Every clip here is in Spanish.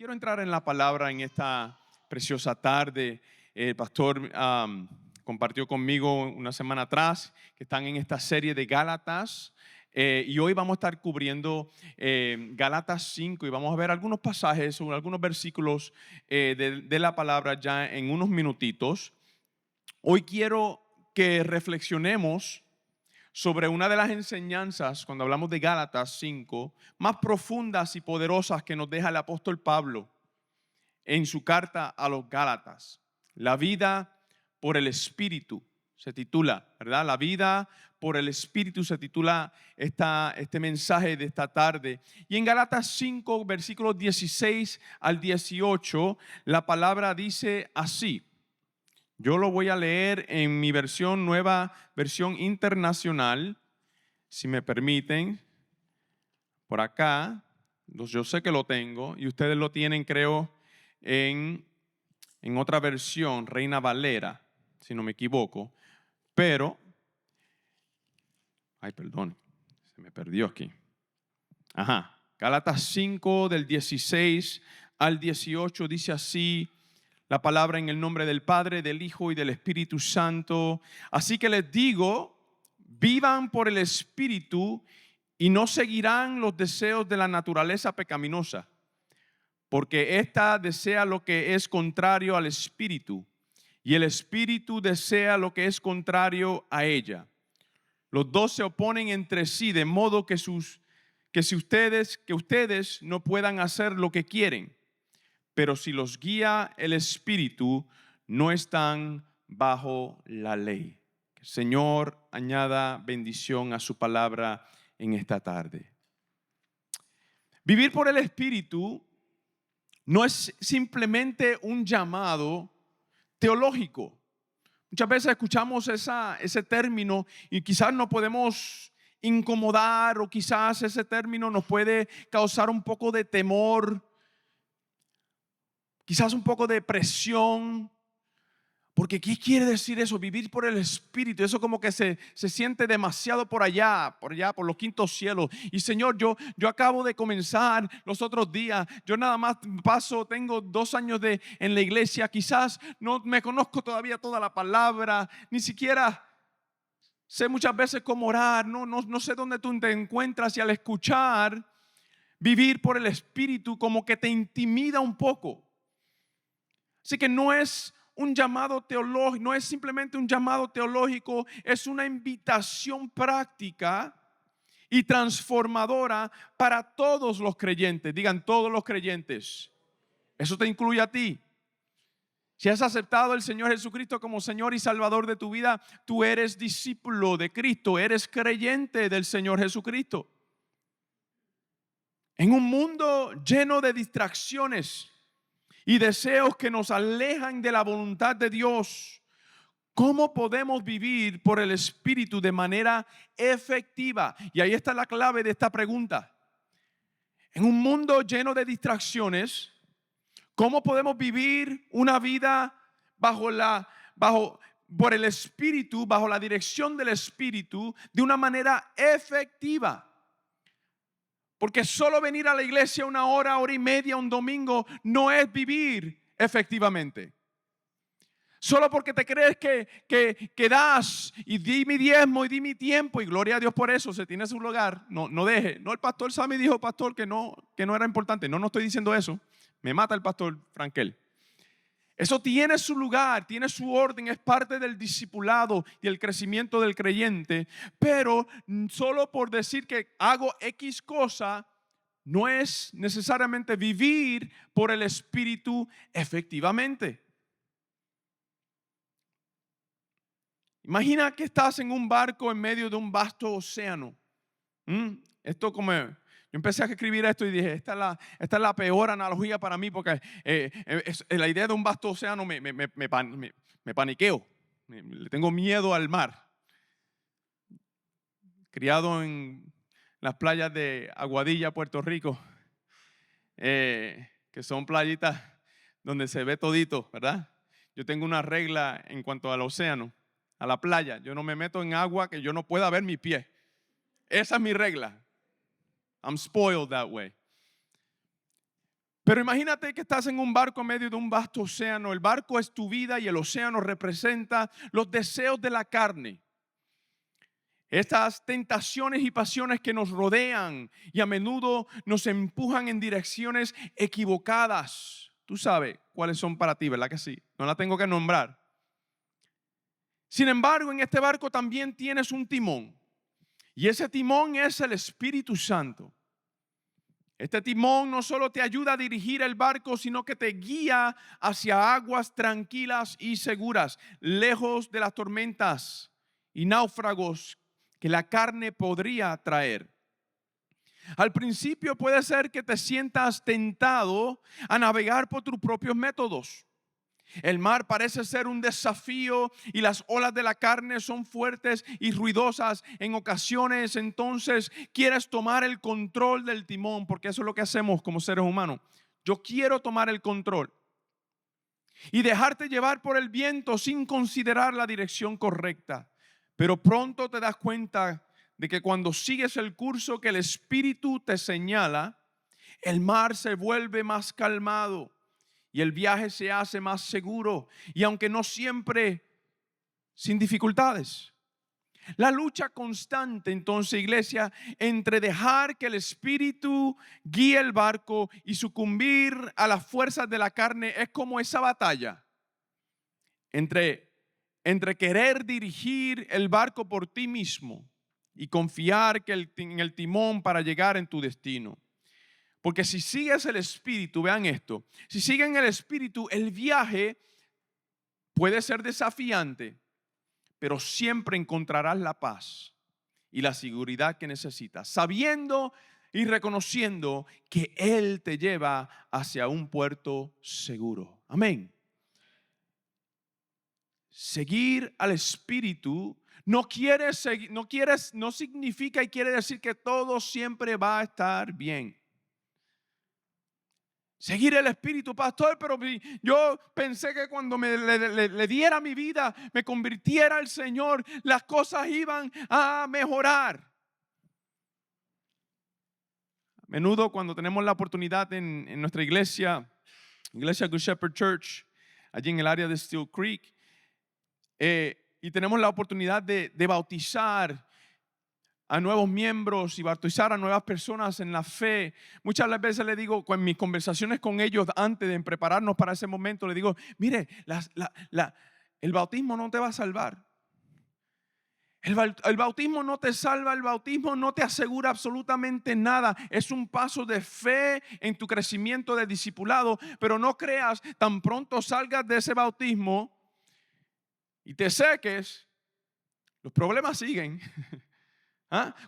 Quiero entrar en la palabra en esta preciosa tarde. El pastor compartió conmigo una semana atrás que están en esta serie de Gálatas. Y hoy vamos a estar cubriendo Gálatas 5 y vamos a ver algunos pasajes o algunos versículos de la palabra ya en unos minutitos. Hoy quiero que reflexionemos sobre una de las enseñanzas, cuando hablamos de Gálatas 5, más profundas y poderosas que nos deja el apóstol Pablo en su carta a los Gálatas. La vida por el Espíritu se titula, ¿verdad? La vida por el Espíritu se titula este mensaje de esta tarde. Y en Gálatas 5, versículos 16 al 18, la palabra dice así. Yo lo voy a leer en mi versión, nueva versión internacional, si me permiten, por acá. Yo sé que lo tengo y ustedes lo tienen, creo, en otra versión, Reina Valera, si no me equivoco. Pero, perdón, se me perdió aquí. Gálatas 5 del 16 al 18 dice así. La palabra en el nombre del Padre, del Hijo y del Espíritu Santo. Así que les digo, vivan por el Espíritu y no seguirán los deseos de la naturaleza pecaminosa, porque ésta desea lo que es contrario al Espíritu y el Espíritu desea lo que es contrario a ella. Los dos se oponen entre sí, de modo que ustedes no puedan hacer lo que quieren. Pero si los guía el Espíritu, no están bajo la ley. Que el Señor añada bendición a su palabra en esta tarde. Vivir por el Espíritu no es simplemente un llamado teológico. Muchas veces escuchamos ese término y quizás nos podemos incomodar o quizás ese término nos puede causar un poco de temor. Quizás un poco de presión, porque ¿qué quiere decir eso? Vivir por el Espíritu, eso como que se siente demasiado por allá, por los quintos cielos. Y Señor, yo acabo de comenzar los otros días, yo nada más tengo 2 años en la iglesia, quizás no me conozco todavía toda la palabra, ni siquiera sé muchas veces cómo orar, no sé dónde tú te encuentras, y al escuchar vivir por el Espíritu como que te intimida un poco. Así que no es un llamado teológico, no es simplemente un llamado teológico, es una invitación práctica y transformadora para todos los creyentes. Digan, todos los creyentes. Eso te incluye a ti. Si has aceptado al Señor Jesucristo como Señor y Salvador de tu vida, tú eres discípulo de Cristo, eres creyente del Señor Jesucristo. En un mundo lleno de distracciones y deseos que nos alejan de la voluntad de Dios, ¿cómo podemos vivir por el Espíritu de manera efectiva? Y ahí está la clave de esta pregunta. En un mundo lleno de distracciones, ¿cómo podemos vivir una vida por el Espíritu, bajo la dirección del Espíritu, de una manera efectiva? Porque solo venir a la iglesia 1 hora, hora y media, un domingo, no es vivir efectivamente. Solo porque te crees que das y di mi diezmo y di mi tiempo, y gloria a Dios por eso, se tiene su lugar, no deje. No, el pastor Sammy dijo, pastor, que no era importante. No estoy diciendo eso. Me mata el pastor Frankel. Eso tiene su lugar, tiene su orden, es parte del discipulado y el crecimiento del creyente, pero solo por decir que hago X cosa, no es necesariamente vivir por el Espíritu efectivamente. Imagina que estás en un barco en medio de un vasto océano. Yo empecé a escribir esto y dije, esta es la peor analogía para mí, porque la idea de un vasto océano me paniqueo. Le tengo miedo al mar. Criado en las playas de Aguadilla, Puerto Rico, que son playitas donde se ve todito, ¿verdad? Yo tengo una regla en cuanto al océano, a la playa. Yo no me meto en agua que yo no pueda ver mis pies. Esa es mi regla. I'm spoiled that way. Pero imagínate que estás en un barco en medio de un vasto océano. El barco es tu vida y el océano representa los deseos de la carne. Estas tentaciones y pasiones que nos rodean y a menudo nos empujan en direcciones equivocadas. Tú sabes cuáles son para ti, ¿verdad que sí? No la tengo que nombrar. Sin embargo, en este barco también tienes un timón. Y ese timón es el Espíritu Santo. Este timón no solo te ayuda a dirigir el barco, sino que te guía hacia aguas tranquilas y seguras, lejos de las tormentas y náufragos que la carne podría traer. Al principio puede ser que te sientas tentado a navegar por tus propios métodos. El mar parece ser un desafío y las olas de la carne son fuertes y ruidosas. En ocasiones, entonces, quieres tomar el control del timón, porque eso es lo que hacemos como seres humanos. Yo quiero tomar el control y dejarte llevar por el viento sin considerar la dirección correcta. Pero pronto te das cuenta de que cuando sigues el curso que el Espíritu te señala, el mar se vuelve más calmado y el viaje se hace más seguro, y aunque no siempre sin dificultades. La lucha constante, entonces, iglesia, entre dejar que el Espíritu guíe el barco y sucumbir a las fuerzas de la carne es como esa batalla entre querer dirigir el barco por ti mismo y confiar en el timón para llegar en tu destino. Porque si sigues el Espíritu, vean esto, si siguen el Espíritu, el viaje puede ser desafiante, pero siempre encontrarás la paz y la seguridad que necesitas, sabiendo y reconociendo que Él te lleva hacia un puerto seguro. Amén. Seguir al Espíritu no significa y quiere decir que todo siempre va a estar bien. Seguir el Espíritu, pastor, pero yo pensé que cuando le diera mi vida, me convirtiera al Señor, las cosas iban a mejorar. A menudo cuando tenemos la oportunidad en nuestra iglesia Good Shepherd Church, allí en el área de Steel Creek, y tenemos la oportunidad de bautizar a nuevos miembros y bautizar a nuevas personas en la fe. Muchas veces le digo, en mis conversaciones con ellos antes de prepararnos para ese momento, le digo, mire, el bautismo no te va a salvar. El bautismo no te salva, el bautismo no te asegura absolutamente nada. Es un paso de fe en tu crecimiento de discipulado, pero no creas, tan pronto salgas de ese bautismo y te seques, los problemas siguen.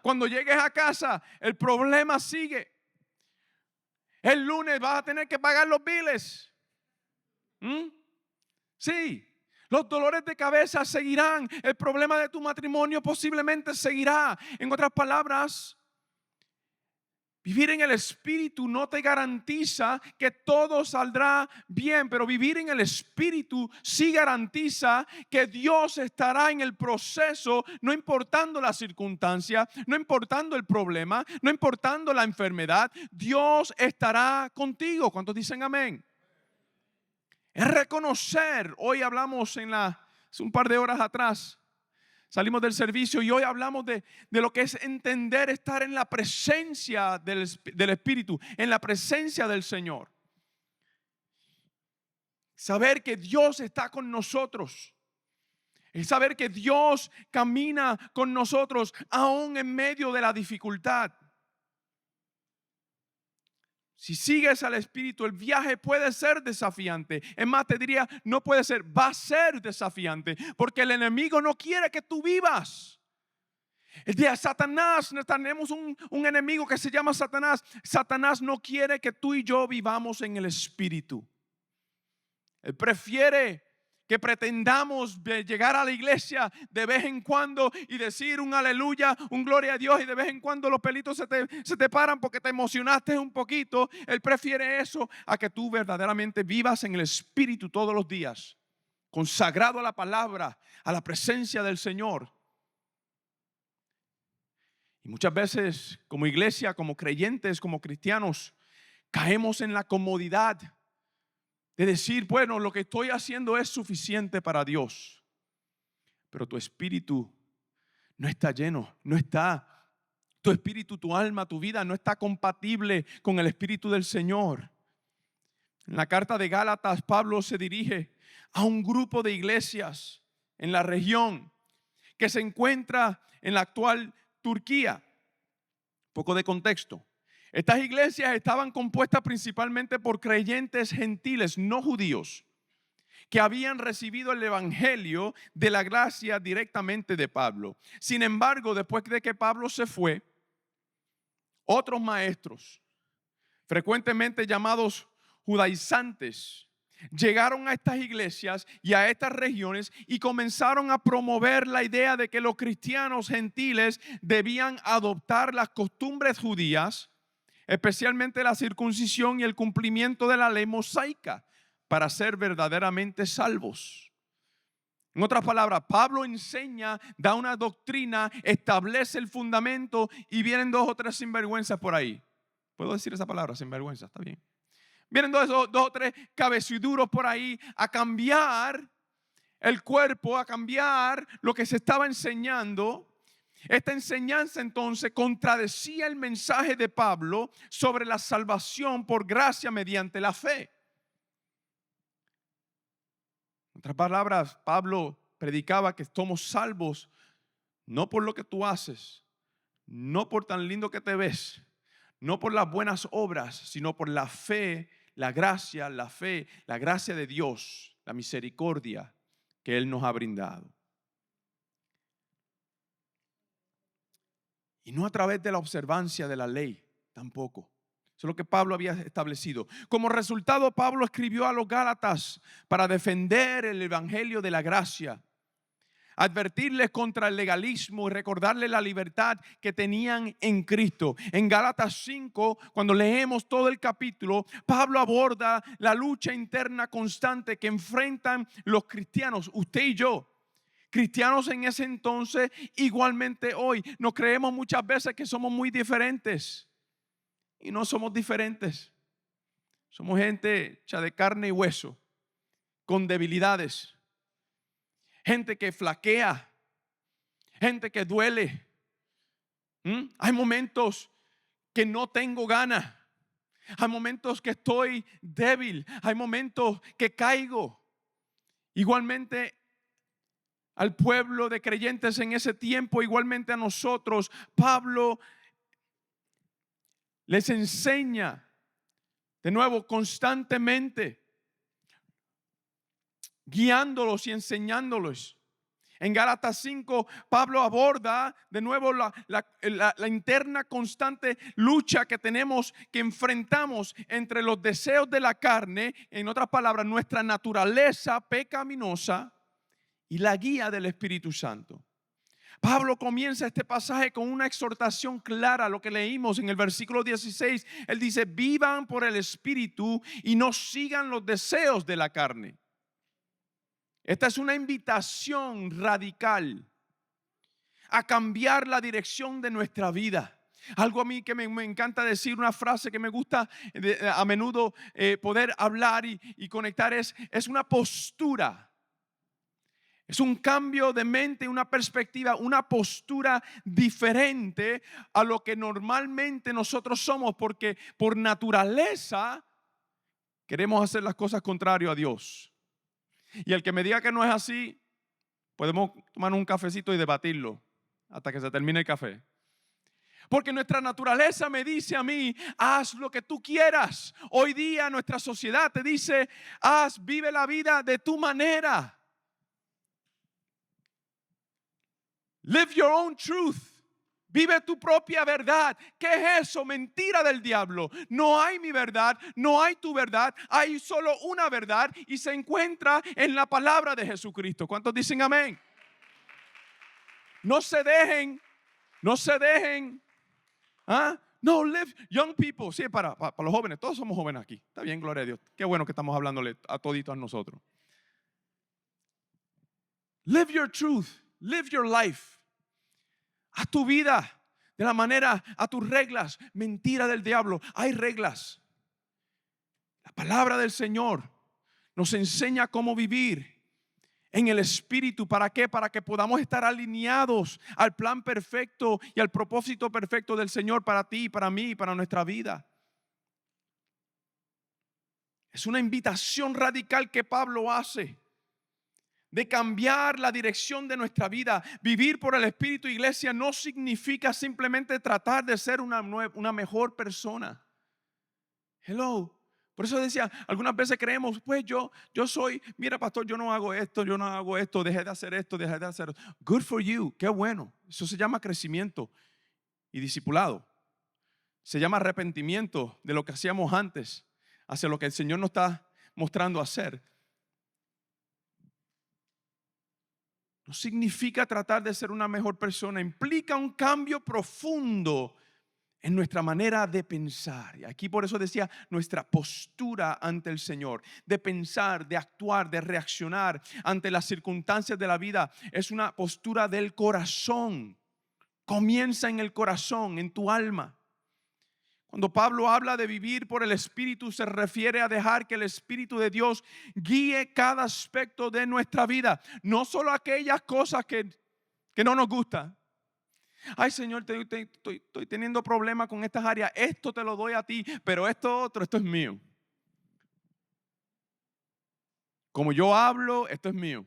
Cuando llegues a casa, el problema sigue. El lunes vas a tener que pagar los biles. Sí, los dolores de cabeza seguirán. El problema de tu matrimonio posiblemente seguirá. En otras palabras, vivir en el Espíritu no te garantiza que todo saldrá bien, pero vivir en el Espíritu sí garantiza que Dios estará en el proceso, no importando la circunstancia, no importando el problema, no importando la enfermedad. Dios estará contigo. ¿Cuántos dicen amén? Es reconocer. Hoy hablamos hace un par de horas atrás. Salimos del servicio y hoy hablamos de lo que es entender estar en la presencia del Espíritu, en la presencia del Señor. Saber que Dios está con nosotros. Es saber que Dios camina con nosotros aún en medio de la dificultad. Si sigues al Espíritu, el viaje puede ser desafiante. Es más, te diría, no puede ser, va a ser desafiante. Porque el enemigo no quiere que tú vivas. El día de Satanás, tenemos un enemigo que se llama Satanás. Satanás no quiere que tú y yo vivamos en el Espíritu. Él prefiere que pretendamos llegar a la iglesia de vez en cuando y decir un aleluya, un gloria a Dios, y de vez en cuando los pelitos se te paran porque te emocionaste un poquito. Él prefiere eso a que tú verdaderamente vivas en el Espíritu todos los días, consagrado a la palabra, a la presencia del Señor. Y muchas veces como iglesia, como creyentes, como cristianos, Caemos en la comodidad de decir, bueno, lo que estoy haciendo es suficiente para Dios. Pero tu espíritu no está lleno, no está. Tu espíritu, tu alma, tu vida no está compatible con el espíritu del Señor. En la carta de Gálatas, Pablo se dirige a un grupo de iglesias en la región que se encuentra en la actual Turquía. Un poco de contexto. Estas iglesias estaban compuestas principalmente por creyentes gentiles, no judíos, que habían recibido el evangelio de la gracia directamente de Pablo. Sin embargo, después de que Pablo se fue, otros maestros, frecuentemente llamados judaizantes, llegaron a estas iglesias y a estas regiones y comenzaron a promover la idea de que los cristianos gentiles debían adoptar las costumbres judías, especialmente la circuncisión y el cumplimiento de la ley mosaica, para ser verdaderamente salvos. En otras palabras, Pablo enseña, da una doctrina, establece el fundamento y vienen dos o tres sinvergüenzas por ahí. ¿Puedo decir esa palabra? Sinvergüenza, está bien. Vienen dos o tres cabeciduros por ahí a cambiar el cuerpo, a cambiar lo que se estaba enseñando. Esta enseñanza entonces contradecía el mensaje de Pablo sobre la salvación por gracia mediante la fe. En otras palabras, Pablo predicaba que somos salvos no por lo que tú haces, no por tan lindo que te ves, no por las buenas obras, sino por la fe, la gracia, la fe, la gracia de Dios, la misericordia que Él nos ha brindado. Y no a través de la observancia de la ley tampoco. Eso es lo que Pablo había establecido. Como resultado, Pablo escribió a los Gálatas para defender el evangelio de la gracia, advertirles contra el legalismo y recordarles la libertad que tenían en Cristo. En Gálatas 5, cuando leemos todo el capítulo, Pablo aborda la lucha interna constante que enfrentan los cristianos, usted y yo. Cristianos en ese entonces, igualmente hoy. Nos creemos muchas veces que somos muy diferentes y no somos diferentes. Somos gente hecha de carne y hueso, con debilidades. Gente que flaquea, gente que duele. Hay momentos que no tengo ganas. Hay momentos que estoy débil. Hay momentos que caigo. Igualmente al pueblo de creyentes en ese tiempo, igualmente a nosotros, Pablo les enseña de nuevo constantemente, guiándolos y enseñándolos. En Gálatas 5, Pablo aborda de nuevo la interna constante lucha que tenemos, que enfrentamos entre los deseos de la carne, en otras palabras, nuestra naturaleza pecaminosa y la guía del Espíritu Santo. Pablo comienza este pasaje con una exhortación clara, lo que leímos en el versículo 16. Él dice, vivan por el Espíritu y no sigan los deseos de la carne. Esta es una invitación radical a cambiar la dirección de nuestra vida. Algo a mí que me encanta decir, una frase que me gusta a menudo poder hablar y conectar es una postura. Es un cambio de mente, una perspectiva, una postura diferente a lo que normalmente nosotros somos, porque por naturaleza queremos hacer las cosas contrario a Dios. Y el que me diga que no es así, podemos tomar un cafecito y debatirlo hasta que se termine el café. Porque nuestra naturaleza me dice a mí, haz lo que tú quieras. Hoy día nuestra sociedad te dice, vive la vida de tu manera. Live your own truth. Vive tu propia verdad. ¿Qué es eso? Mentira del diablo. No hay mi verdad, no hay tu verdad. Hay solo una verdad y se encuentra en la palabra de Jesucristo. ¿Cuántos dicen amén? No se dejen. No, live, young people. Sí, para los jóvenes. Todos somos jóvenes aquí. Está bien, gloria a Dios. Qué bueno que estamos hablándole a toditos a nosotros. Live your truth. Live your life. Haz tu vida de la manera, a tus reglas. Mentira del diablo. Hay reglas. La palabra del Señor nos enseña cómo vivir en el Espíritu. ¿Para qué? Para que podamos estar alineados al plan perfecto y al propósito perfecto del Señor para ti, para mí y para nuestra vida. Es una invitación radical que Pablo hace de cambiar la dirección de nuestra vida. Vivir por el Espíritu, iglesia, no significa simplemente tratar de ser una mejor persona. Hello. Por eso decía, algunas veces creemos, pues yo soy, mira pastor, yo no hago esto, dejé de hacer esto, dejé de hacer esto. Good for you, qué bueno. Eso se llama crecimiento y discipulado. Se llama arrepentimiento de lo que hacíamos antes hacia lo que el Señor nos está mostrando hacer. No significa tratar de ser una mejor persona, implica un cambio profundo en nuestra manera de pensar. Y aquí por eso decía nuestra postura ante el Señor, de pensar, de actuar, de reaccionar ante las circunstancias de la vida. Es una postura del corazón. Comienza en el corazón, en tu alma. Cuando Pablo habla de vivir por el Espíritu, se refiere a dejar que el Espíritu de Dios guíe cada aspecto de nuestra vida. No solo aquellas cosas que no nos gustan. Ay, Señor, estoy teniendo problemas con estas áreas. Esto te lo doy a ti, pero esto es mío. Como yo hablo, esto es mío.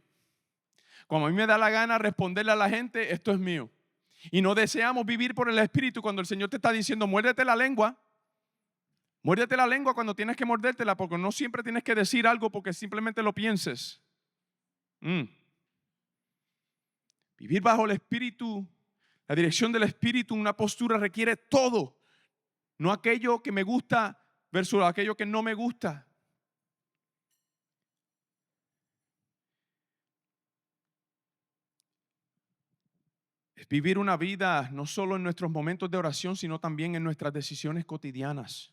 Como a mí me da la gana responderle a la gente, esto es mío. Y no deseamos vivir por el Espíritu cuando el Señor te está diciendo, muérdete la lengua. Muérdete la lengua cuando tienes que mordértela, porque no siempre tienes que decir algo porque simplemente lo pienses. Vivir bajo el Espíritu, la dirección del Espíritu, una postura requiere todo. No aquello que me gusta versus aquello que no me gusta. Es vivir una vida no solo en nuestros momentos de oración, sino también en nuestras decisiones cotidianas.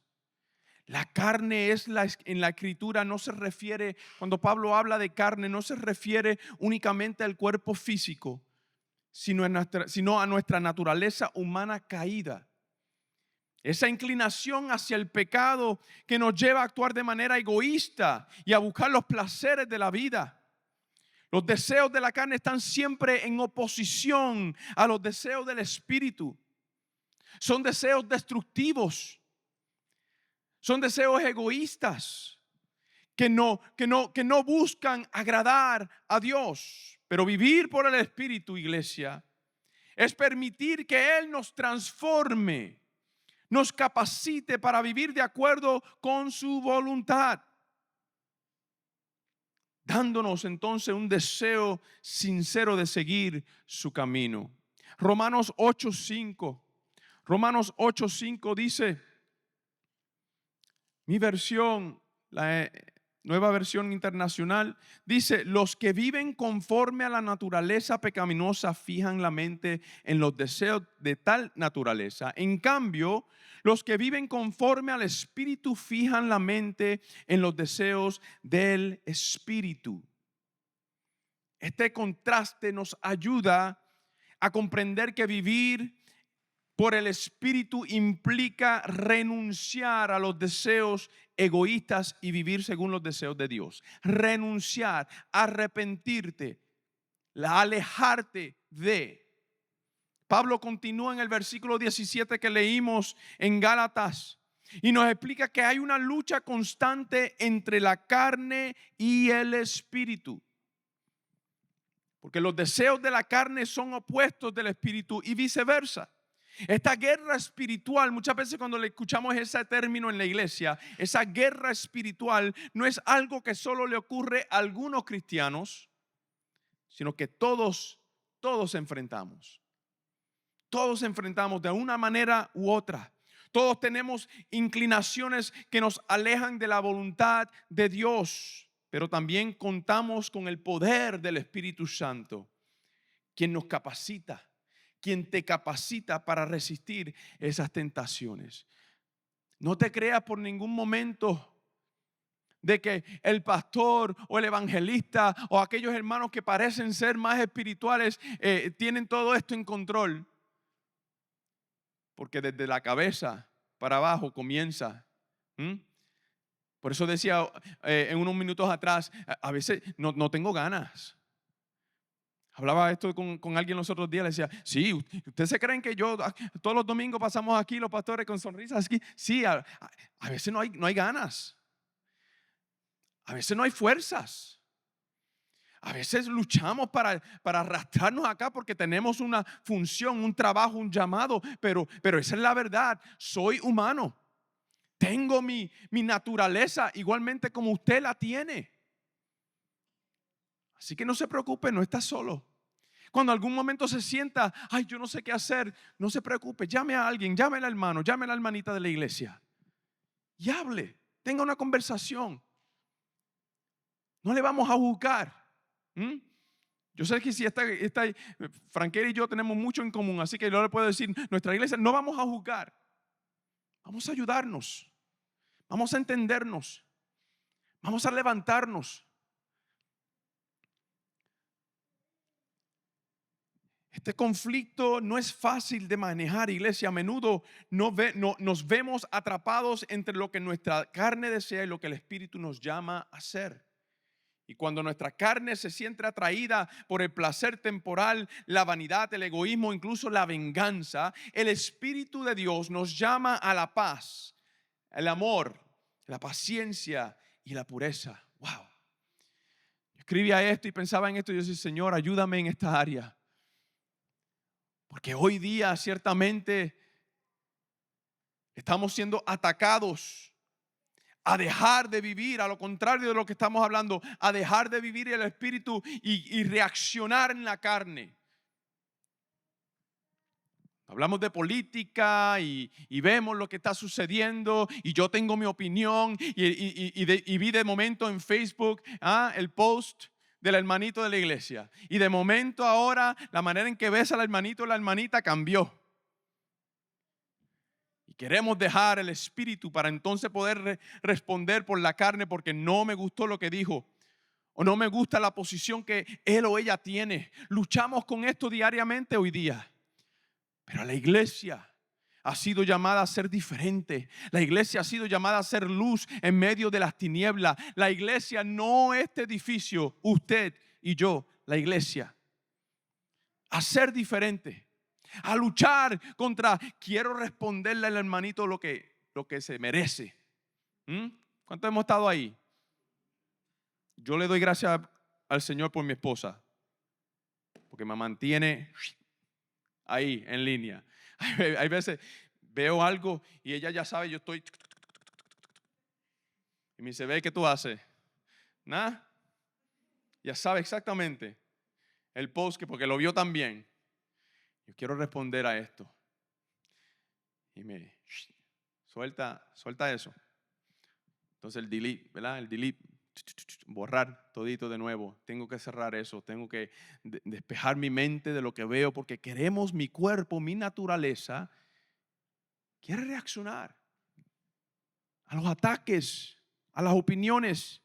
La carne en la escritura no se refiere, cuando Pablo habla de carne, no se refiere únicamente al cuerpo físico, sino a nuestra naturaleza humana caída. Esa inclinación hacia el pecado que nos lleva a actuar de manera egoísta y a buscar los placeres de la vida. Los deseos de la carne están siempre en oposición a los deseos del Espíritu. Son deseos destructivos. Son deseos egoístas que no buscan agradar a Dios. Pero vivir por el Espíritu, iglesia, es permitir que Él nos transforme, nos capacite para vivir de acuerdo con su voluntad, dándonos entonces un deseo sincero de seguir su camino. Romanos 8:5 dice, mi versión, la Nueva Versión Internacional, dice, los que viven conforme a la naturaleza pecaminosa fijan la mente en los deseos de tal naturaleza. En cambio, los que viven conforme al Espíritu fijan la mente en los deseos del Espíritu. Este contraste nos ayuda a comprender que vivir por el Espíritu implica renunciar a los deseos egoístas y vivir según los deseos de Dios. Renunciar, arrepentirte, alejarte de. Pablo continúa en el versículo 17 que leímos en Gálatas y nos explica que hay una lucha constante entre la carne y el Espíritu. Porque los deseos de la carne son opuestos del Espíritu y viceversa. Esta guerra espiritual, muchas veces cuando le escuchamos ese término en la iglesia, esa guerra espiritual no es algo que solo le ocurre a algunos cristianos, sino que todos enfrentamos. Todos enfrentamos de una manera u otra. Todos tenemos inclinaciones que nos alejan de la voluntad de Dios, pero también contamos con el poder del Espíritu Santo, quien nos capacita, quien te capacita para resistir esas tentaciones. No te creas por ningún momento de que el pastor o el evangelista o aquellos hermanos que parecen ser más espirituales tienen todo esto en control. Porque desde la cabeza para abajo comienza. Por eso decía en unos minutos atrás, a veces no tengo ganas. Hablaba esto con alguien los otros días, le decía, sí, ¿ustedes se creen que todos los domingos pasamos aquí los pastores con sonrisas aquí? Sí, a veces no hay ganas. A veces no hay fuerzas. A veces luchamos para arrastrarnos acá porque tenemos una función, un trabajo, un llamado, pero esa es la verdad. Soy humano. Tengo mi naturaleza igualmente como usted la tiene. Así que no se preocupe, no está solo. Cuando algún momento se sienta, ay, yo no sé qué hacer, no se preocupe, llame a alguien, llame al hermano, llame a la hermanita de la iglesia y hable, tenga una conversación. No le vamos a juzgar. Yo sé que si Franquera y yo tenemos mucho en común, así que yo le puedo decir, nuestra iglesia no vamos a juzgar, vamos a ayudarnos, vamos a entendernos, vamos a levantarnos. Este conflicto no es fácil de manejar, iglesia. A menudo nos vemos atrapados entre lo que nuestra carne desea y lo que el Espíritu nos llama a hacer. Y cuando nuestra carne se siente atraída por el placer temporal, la vanidad, el egoísmo, incluso la venganza, el Espíritu de Dios nos llama a la paz, el amor, la paciencia y la pureza. Wow. Yo escribía esto y pensaba en esto y yo decía, Señor, ayúdame en esta área. Porque hoy día ciertamente estamos siendo atacados a dejar de vivir, a lo contrario de lo que estamos hablando, a dejar de vivir el espíritu y reaccionar en la carne. Hablamos de política y vemos lo que está sucediendo y yo tengo mi opinión y vi de momento en Facebook el post del hermanito de la iglesia. Y de momento ahora la manera en que ves al hermanito o la hermanita cambió. Y queremos dejar el espíritu para entonces poder responder por la carne porque no me gustó lo que dijo. O no me gusta la posición que él o ella tiene. Luchamos con esto diariamente hoy día. Pero la iglesia ha sido llamada a ser diferente. La iglesia ha sido llamada a ser luz en medio de las tinieblas. La iglesia no este edificio, usted y yo, la iglesia. A ser diferente, a luchar contra, quiero responderle al hermanito lo que se merece. ¿Cuántos hemos estado ahí? Yo le doy gracias al Señor por mi esposa, porque me mantiene ahí en línea. Hay veces veo algo y ella ya sabe, yo estoy y me dice, ve, ¿qué tú haces? Nada. Ya sabe exactamente el post porque lo vio también. Yo quiero responder a esto. Y me suelta eso. Entonces el delete, ¿verdad? El delete, borrar todito de nuevo. Tengo que cerrar eso. Tengo que despejar mi mente de lo que veo porque queremos mi cuerpo, mi naturaleza. Quiere reaccionar a los ataques, a las opiniones.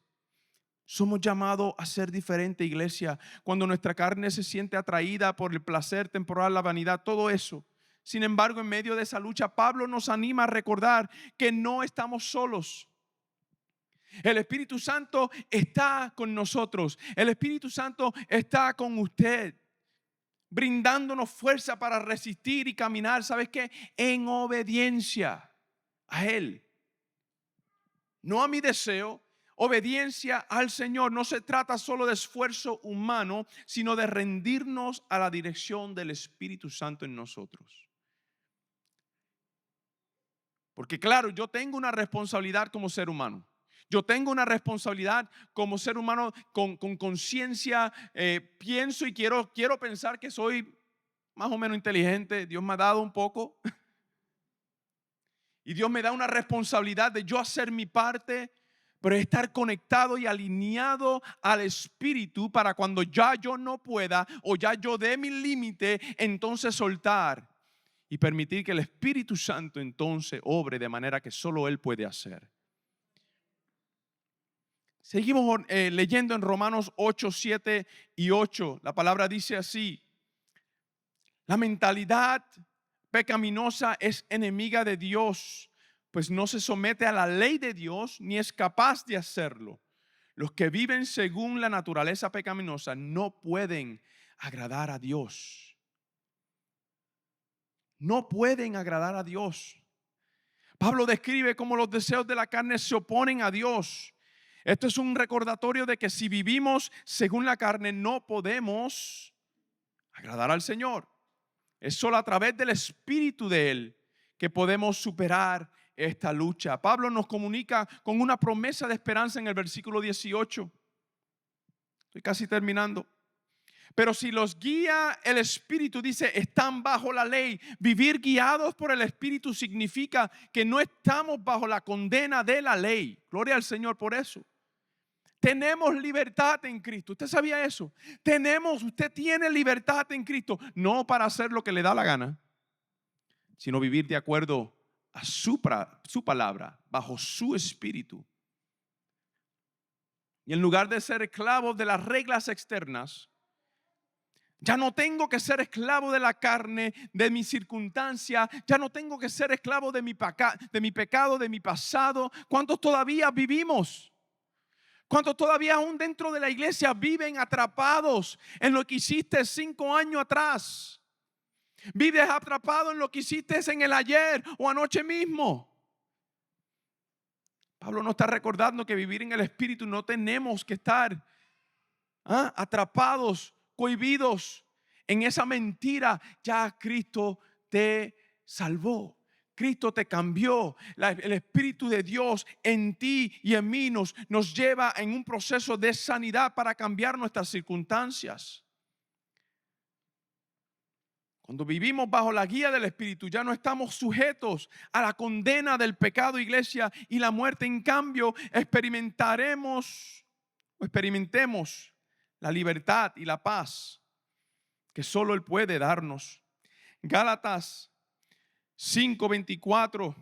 Somos llamados a ser diferente, iglesia. Cuando nuestra carne se siente atraída por el placer temporal, la vanidad, todo eso. Sin embargo, en medio de esa lucha, Pablo nos anima a recordar que no estamos solos. El Espíritu Santo está con nosotros. El Espíritu Santo está con usted, brindándonos fuerza para resistir y caminar, ¿sabes qué? En obediencia a Él. No a mi deseo. Obediencia al Señor. No se trata solo de esfuerzo humano, sino de rendirnos a la dirección del Espíritu Santo en nosotros. Porque claro, yo tengo una responsabilidad como ser humano. Yo tengo una responsabilidad como ser humano con conciencia. Pienso y quiero pensar que soy más o menos inteligente. Dios me ha dado un poco. Y Dios me da una responsabilidad de yo hacer mi parte, pero estar conectado y alineado al Espíritu para cuando ya yo no pueda o ya yo dé mi límite, entonces soltar y permitir que el Espíritu Santo entonces obre de manera que solo Él puede hacer. Seguimos leyendo en Romanos 8, 7 y 8. La palabra dice así: la mentalidad pecaminosa es enemiga de Dios, pues no se somete a la ley de Dios ni es capaz de hacerlo. Los que viven según la naturaleza pecaminosa no pueden agradar a Dios. No pueden agradar a Dios. Pablo describe cómo los deseos de la carne se oponen a Dios. Esto es un recordatorio de que si vivimos según la carne no podemos agradar al Señor. Es solo a través del Espíritu de Él que podemos superar esta lucha. Pablo nos comunica con una promesa de esperanza en el versículo 18. Estoy casi terminando. Pero si los guía el Espíritu, dice, están bajo la ley. Vivir guiados por el Espíritu significa que no estamos bajo la condena de la ley. Gloria al Señor por eso. Tenemos libertad en Cristo. ¿Usted sabía eso? Usted tiene libertad en Cristo. No para hacer lo que le da la gana, sino vivir de acuerdo a su palabra, bajo su Espíritu. Y en lugar de ser esclavos de las reglas externas, ya no tengo que ser esclavo de la carne, de mi circunstancia. Ya no tengo que ser esclavo de mi pecado, de mi pasado. ¿Cuántos todavía vivimos? ¿Cuántos todavía aún dentro de la iglesia viven atrapados en lo que hiciste 5 años atrás? Vives atrapado en lo que hiciste en el ayer o anoche mismo. Pablo nos está recordando que vivir en el Espíritu no tenemos que estar atrapados, cohibidos en esa mentira. Ya Cristo te salvó. Cristo te cambió. El Espíritu de Dios en ti y en mí nos lleva en un proceso de sanidad para cambiar nuestras circunstancias. Cuando vivimos bajo la guía del Espíritu, ya no estamos sujetos a la condena del pecado, iglesia, y la muerte. En cambio, experimentemos la libertad y la paz que solo Él puede darnos. Gálatas 5:24.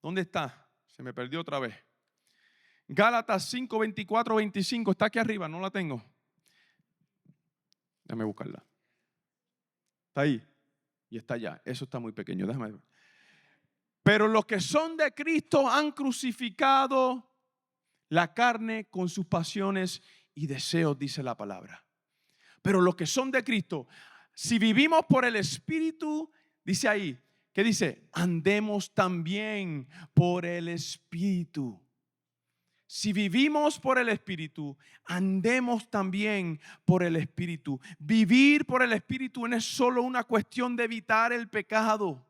¿Dónde está? Se me perdió otra vez. Gálatas 5:24, 25. Está aquí arriba, no la tengo. Déjame buscarla. Está ahí y está allá. Eso está muy pequeño. Déjame ver. Pero los que son de Cristo han crucificado la carne con sus pasiones y deseos, dice la palabra. Pero los que son de Cristo, si vivimos por el Espíritu, dice ahí, ¿qué dice? Andemos también por el Espíritu. Si vivimos por el Espíritu, andemos también por el Espíritu. Vivir por el Espíritu no es solo una cuestión de evitar el pecado,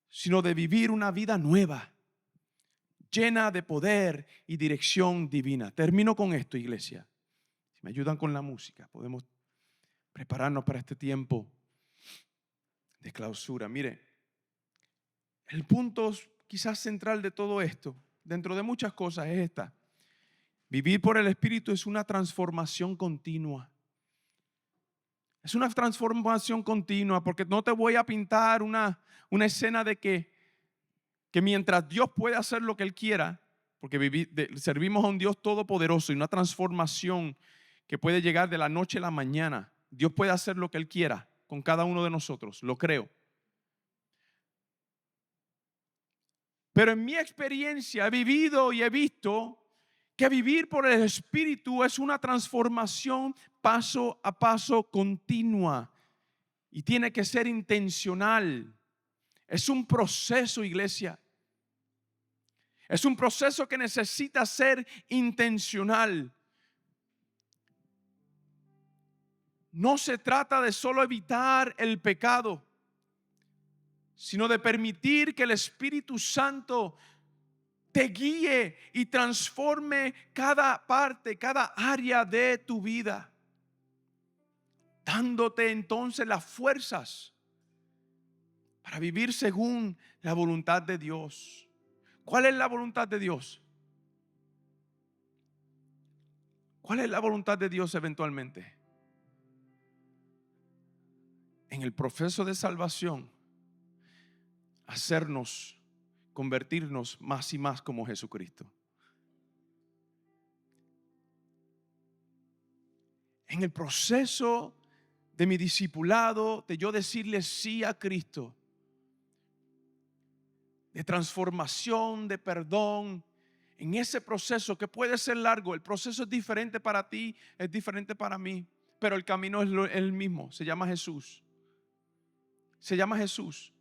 sino de vivir una vida nueva, llena de poder y dirección divina. Termino con esto, iglesia. Si me ayudan con la música, podemos prepararnos para este tiempo de clausura. Mire, el punto quizás central de todo esto, dentro de muchas cosas, es esta: vivir por el Espíritu es una transformación continua. Es una transformación continua, porque no te voy a pintar una escena de que mientras Dios puede hacer lo que Él quiera, porque servimos a un Dios todopoderoso y una transformación que puede llegar de la noche a la mañana. Dios puede hacer lo que Él quiera con cada uno de nosotros, lo creo. Pero en mi experiencia he vivido y he visto que vivir por el Espíritu es una transformación paso a paso continua y tiene que ser intencional. Es un proceso, iglesia. Es un proceso que necesita ser intencional. No se trata de solo evitar el pecado, sino de permitir que el Espíritu Santo te guíe y transforme cada parte, cada área de tu vida, dándote entonces las fuerzas para vivir según la voluntad de Dios. ¿Cuál es la voluntad de Dios? ¿Cuál es la voluntad de Dios eventualmente? En el proceso de salvación, convertirnos más y más como Jesucristo. En el proceso de mi discipulado, de yo decirle sí a Cristo, de transformación, de perdón. En ese proceso que puede ser largo, el proceso es diferente para ti, es diferente para mí, pero el camino es el mismo, se llama Jesús. Se llama Jesús.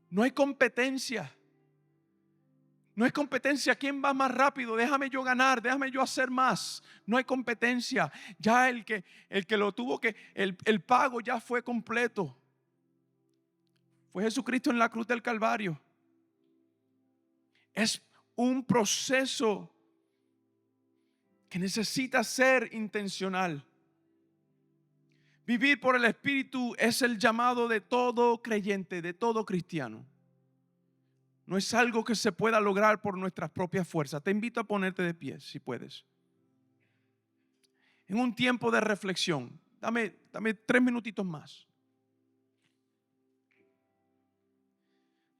No hay competencia. No hay competencia. ¿Quién va más rápido? Déjame yo ganar, déjame yo hacer más. No hay competencia. Ya el que lo tuvo que, el pago ya fue completo. Fue Jesucristo en la cruz del Calvario. Es un proceso que necesita ser intencional. Vivir por el Espíritu es el llamado de todo creyente, de todo cristiano. No es algo que se pueda lograr por nuestras propias fuerzas. Te invito a ponerte de pie, si puedes. En un tiempo de reflexión, dame 3 minutitos más.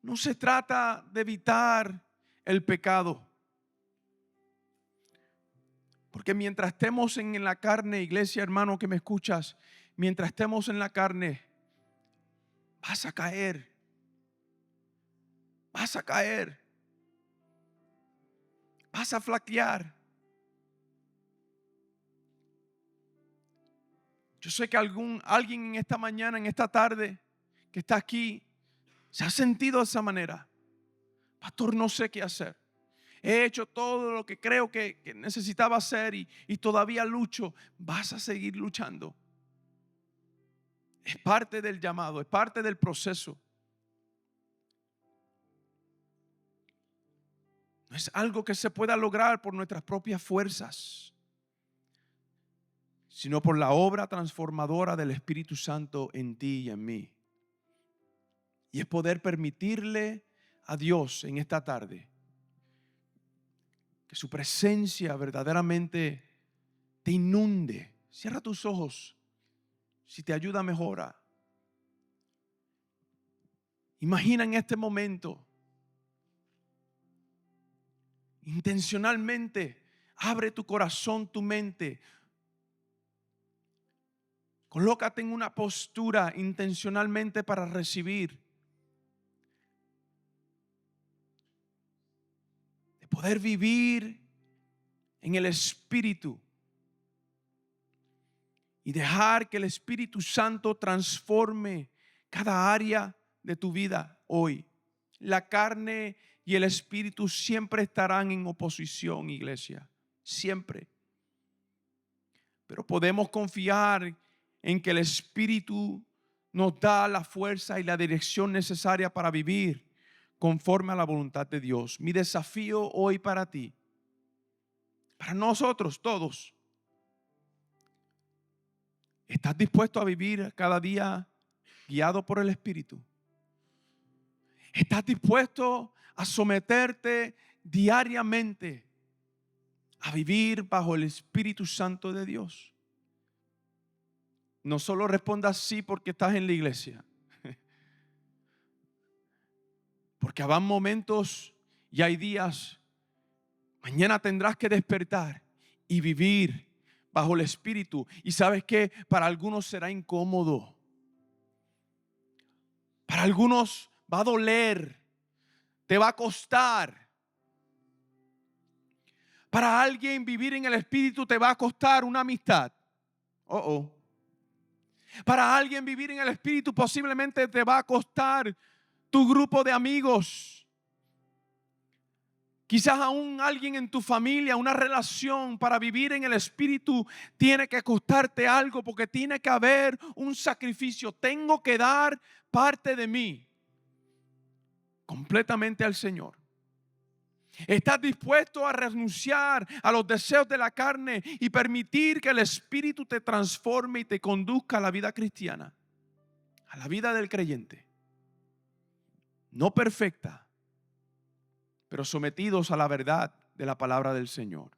No se trata de evitar el pecado. Porque mientras estemos en la carne, iglesia, hermano que me escuchas, mientras estemos en la carne, vas a caer. Vas a caer. Vas a flaquear. Yo sé que alguien en esta mañana, en esta tarde, que está aquí, se ha sentido de esa manera. Pastor, no sé qué hacer. He hecho todo lo que creo que necesitaba hacer y todavía lucho. Vas a seguir luchando. Es parte del llamado, es parte del proceso. No es algo que se pueda lograr por nuestras propias fuerzas, sino por la obra transformadora del Espíritu Santo en ti y en mí. Y es poder permitirle a Dios en esta tarde que su presencia verdaderamente te inunde. Cierra tus ojos. Si te ayuda, mejora. Imagina en este momento, intencionalmente, abre tu corazón, tu mente. Colócate en una postura intencionalmente para recibir. De poder vivir en el Espíritu. Y dejar que el Espíritu Santo transforme cada área de tu vida hoy. La carne y el Espíritu siempre estarán en oposición, iglesia. Siempre. Pero podemos confiar en que el Espíritu nos da la fuerza y la dirección necesaria para vivir conforme a la voluntad de Dios. Mi desafío hoy para ti, para nosotros todos, ¿estás dispuesto a vivir cada día guiado por el Espíritu? ¿Estás dispuesto a someterte diariamente a vivir bajo el Espíritu Santo de Dios? No solo respondas sí porque estás en la iglesia, porque habrá momentos y hay días, mañana tendrás que despertar y vivir bajo el Espíritu. Y sabes que para algunos será incómodo, para algunos va a doler, te va a costar. Para alguien vivir en el Espíritu te va a costar una amistad. Para alguien vivir en el Espíritu posiblemente te va a costar tu grupo de amigos. Quizás aún alguien en tu familia, una relación. Para vivir en el Espíritu tiene que costarte algo, porque tiene que haber un sacrificio. Tengo que dar parte de mí completamente al Señor. ¿Estás dispuesto a renunciar a los deseos de la carne y permitir que el Espíritu te transforme y te conduzca a la vida cristiana, a la vida del creyente? No perfecta, pero sometidos a la verdad de la palabra del Señor.